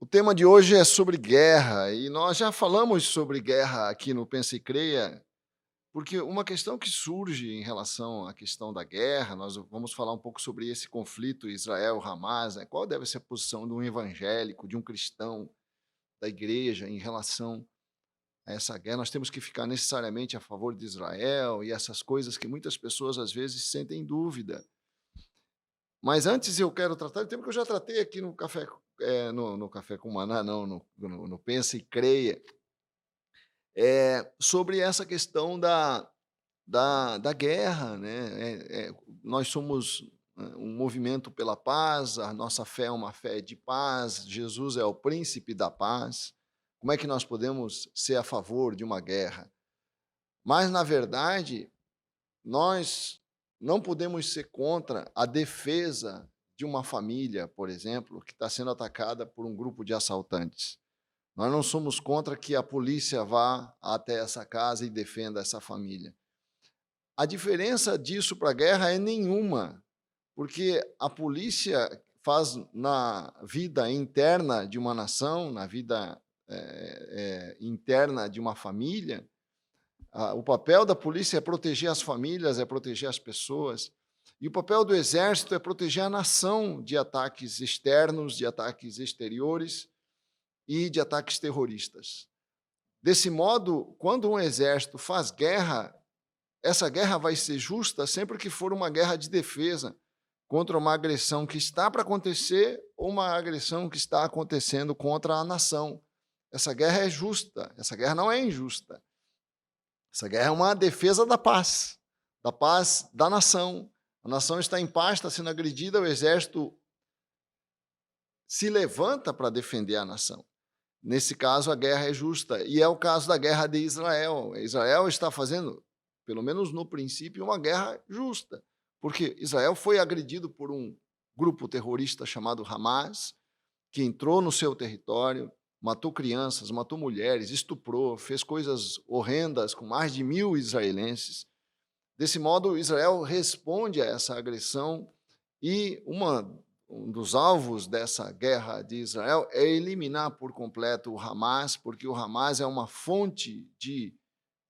tema de hoje é sobre guerra e nós já falamos sobre guerra aqui no Pensa e Creia, porque uma questão que surge em relação à questão da guerra, nós vamos falar um pouco sobre esse conflito Israel-Hamas, né? Qual deve ser a posição de um evangélico, de um cristão, da igreja em relação a essa guerra? Nós temos que ficar necessariamente a favor de Israel e essas coisas que muitas pessoas às vezes sentem dúvida. Mas antes eu quero tratar do tema que eu já tratei aqui no Café, no Café com Maná, não, no Pensa e Creia, sobre essa questão da guerra, né? Nós somos um movimento pela paz, a nossa fé é uma fé de paz, Jesus é o príncipe da paz. Como é que nós podemos ser a favor de uma guerra? Mas, na verdade, nós não podemos ser contra a defesa de uma família, por exemplo, que está sendo atacada por um grupo de assaltantes. Nós não somos contra que a polícia vá até essa casa e defenda essa família. A diferença disso para a guerra é nenhuma, porque a polícia faz na vida interna de uma nação, na vida interna de uma família, o papel da polícia é proteger as famílias, é proteger as pessoas, e o papel do exército é proteger a nação de ataques externos, de ataques exteriores e de ataques terroristas. Desse modo, quando um exército faz guerra, essa guerra vai ser justa sempre que for uma guerra de defesa contra uma agressão que está para acontecer ou uma agressão que está acontecendo contra a nação. Essa guerra é justa, essa guerra não é injusta. Essa guerra é uma defesa da paz da nação. A nação está em paz, está sendo agredida, o exército se levanta para defender a nação. Nesse caso, a guerra é justa, e é o caso da guerra de Israel. Israel está fazendo, pelo menos no princípio, uma guerra justa, porque Israel foi agredido por um grupo terrorista chamado Hamas, que entrou no seu território, matou crianças, matou mulheres, estuprou, fez coisas horrendas com mais de 1.000 israelenses. Desse modo, Israel responde a essa agressão e um dos alvos dessa guerra de Israel é eliminar por completo o Hamas, porque o Hamas é uma fonte de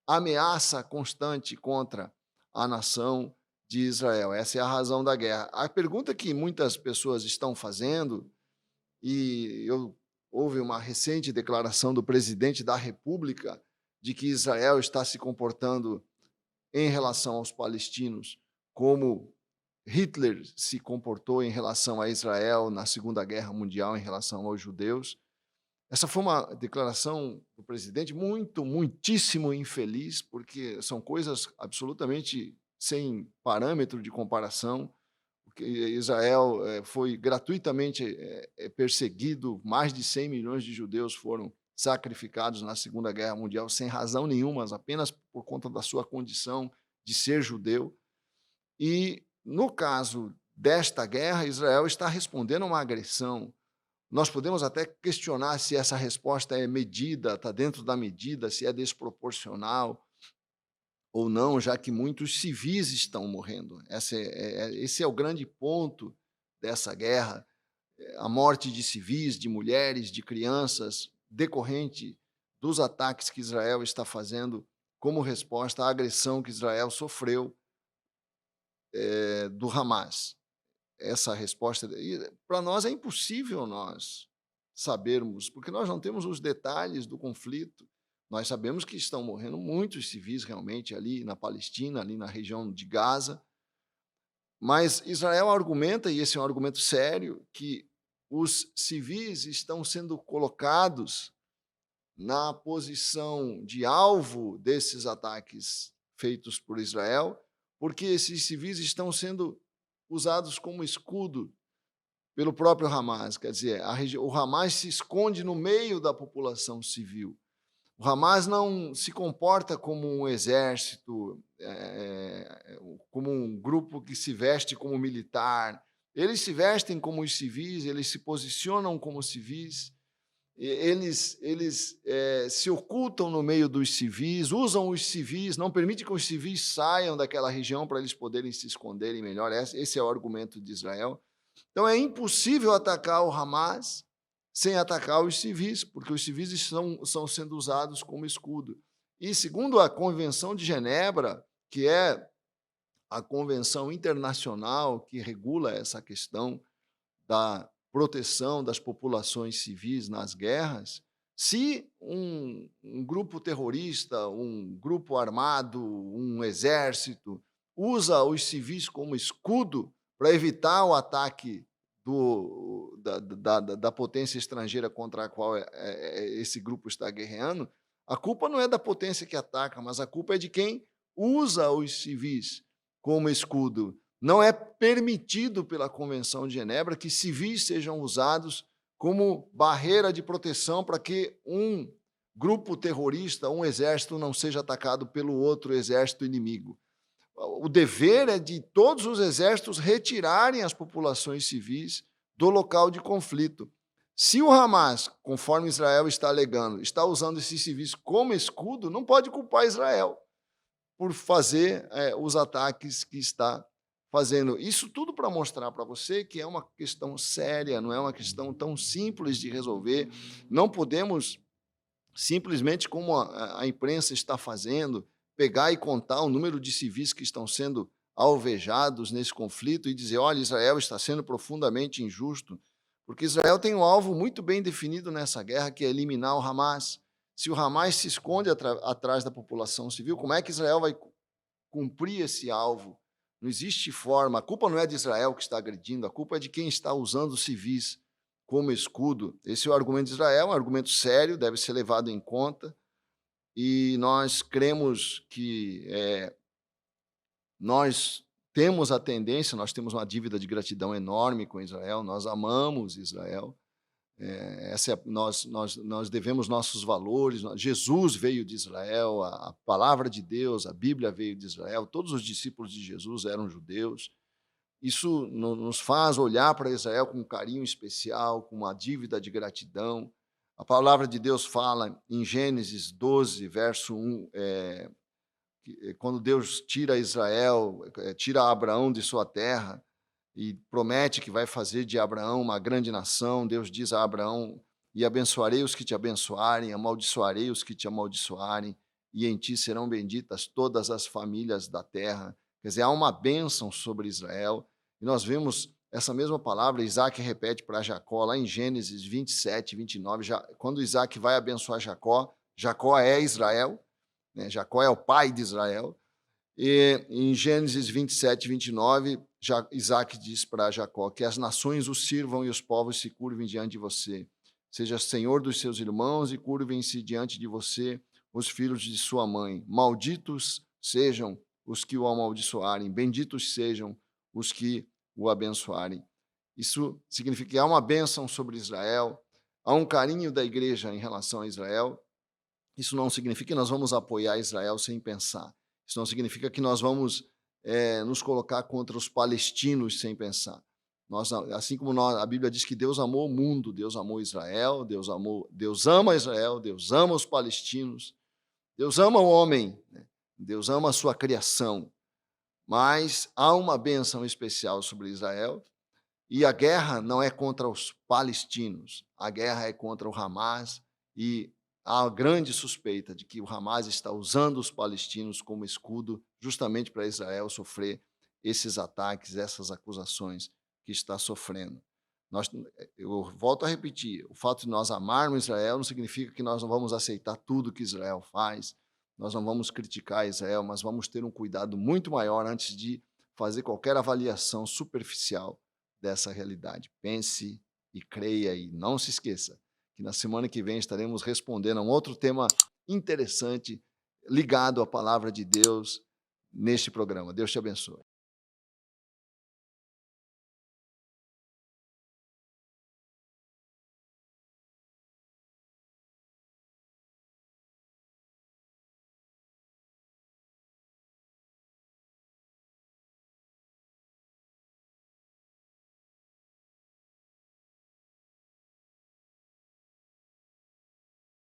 ameaça constante contra a nação de Israel. Essa é a razão da guerra. A pergunta que muitas pessoas estão fazendo, e houve uma recente declaração do presidente da República de que Israel está se comportando em relação aos palestinos como Hitler se comportou em relação a Israel na Segunda Guerra Mundial em relação aos judeus. Essa foi uma declaração do presidente muitíssimo infeliz, porque são coisas absolutamente sem parâmetro de comparação. Porque Israel foi gratuitamente perseguido, mais de 100 milhões de judeus foram sacrificados na Segunda Guerra Mundial sem razão nenhuma, apenas por conta da sua condição de ser judeu. E, no caso desta guerra, Israel está respondendo a uma agressão. Nós podemos até questionar se essa resposta é medida, está dentro da medida, se é desproporcional ou não, já que muitos civis estão morrendo. Esse é o grande ponto dessa guerra, a morte de civis, de mulheres, de crianças, decorrente dos ataques que Israel está fazendo como resposta à agressão que Israel sofreu do Hamas. Essa resposta, para nós é impossível nós sabermos, porque nós não temos os detalhes do conflito. Nós sabemos que estão morrendo muitos civis realmente ali na Palestina, ali na região de Gaza, mas Israel argumenta, e esse é um argumento sério, que os civis estão sendo colocados na posição de alvo desses ataques feitos por Israel, porque esses civis estão sendo usados como escudo pelo próprio Hamas. Quer dizer, o Hamas se esconde no meio da população civil. O Hamas não se comporta como um exército, como um grupo que se veste como militar. Eles se vestem como os civis, eles se posicionam como civis, eles se ocultam no meio dos civis, usam os civis, não permitem que os civis saiam daquela região para eles poderem se esconderem melhor. Esse é o argumento de Israel. Então, é impossível atacar o Hamas sem atacar os civis, porque os civis são sendo usados como escudo. E, segundo a Convenção de Genebra, que é a convenção internacional que regula essa questão da proteção das populações civis nas guerras, se um grupo terrorista, um grupo armado, um exército, usa os civis como escudo para evitar o ataque da potência estrangeira contra a qual esse grupo está guerreando, a culpa não é da potência que ataca, mas a culpa é de quem usa os civis como escudo. Não é permitido pela Convenção de Genebra que civis sejam usados como barreira de proteção para que um grupo terrorista, um exército, não seja atacado pelo outro exército inimigo. O dever é de todos os exércitos retirarem as populações civis do local de conflito. Se o Hamas, conforme Israel está alegando, está usando esses civis como escudo, não pode culpar Israel por fazer os ataques que está fazendo. Isso tudo para mostrar para você que é uma questão séria, não é uma questão tão simples de resolver. Não podemos simplesmente, como a imprensa está fazendo, pegar e contar o número de civis que estão sendo alvejados nesse conflito e dizer, olha, Israel está sendo profundamente injusto, porque Israel tem um alvo muito bem definido nessa guerra, que é eliminar o Hamas. Se o Hamas se esconde atrás da população civil, como é que Israel vai cumprir esse alvo? Não existe forma. A culpa não é de Israel que está agredindo, a culpa é de quem está usando os civis como escudo. Esse é o argumento de Israel, um argumento sério, deve ser levado em conta, e nós cremos que nós temos a tendência, nós temos uma dívida de gratidão enorme com Israel, nós amamos Israel, nós devemos nossos valores. Jesus veio de Israel, a palavra de Deus, a Bíblia veio de Israel, todos os discípulos de Jesus eram judeus. Isso nos faz olhar para Israel com um carinho especial, com uma dívida de gratidão. A palavra de Deus fala em Gênesis 12, verso 1, quando Deus tira Israel, tira Abraão de sua terra e promete que vai fazer de Abraão uma grande nação. Deus diz a Abraão, e abençoarei os que te abençoarem, amaldiçoarei os que te amaldiçoarem, e em ti serão benditas todas as famílias da terra. Quer dizer, há uma bênção sobre Israel, e nós vemos essa mesma palavra, Isaac repete para Jacó, lá em Gênesis 27, 29, quando Isaac vai abençoar Jacó, Jacó é Israel, né? Jacó é o pai de Israel, e em Gênesis 27, 29, Isaac diz para Jacó que as nações o sirvam e os povos se curvem diante de você. Seja senhor dos seus irmãos e curvem-se diante de você os filhos de sua mãe. Malditos sejam os que o amaldiçoarem, benditos sejam os que o abençoarem. Isso significa que há uma bênção sobre Israel, há um carinho da igreja em relação a Israel. Isso não significa que nós vamos apoiar Israel sem pensar. Isso não significa que nós vamos nos colocar contra os palestinos sem pensar. Assim como a Bíblia diz que Deus amou o mundo, Deus amou Israel, Deus ama Israel, Deus ama os palestinos, Deus ama o homem, né? Deus ama a sua criação. Mas há uma bênção especial sobre Israel, e a guerra não é contra os palestinos, a guerra é contra o Hamas, e há grande suspeita de que o Hamas está usando os palestinos como escudo justamente para Israel sofrer esses ataques, essas acusações que está sofrendo. Eu volto a repetir, o fato de nós amarmos Israel não significa que nós não vamos aceitar tudo que Israel faz, nós não vamos criticar Israel, mas vamos ter um cuidado muito maior antes de fazer qualquer avaliação superficial dessa realidade. Pense e creia, e não se esqueça que na semana que vem estaremos respondendo a um outro tema interessante ligado à palavra de Deus neste programa. Deus te abençoe.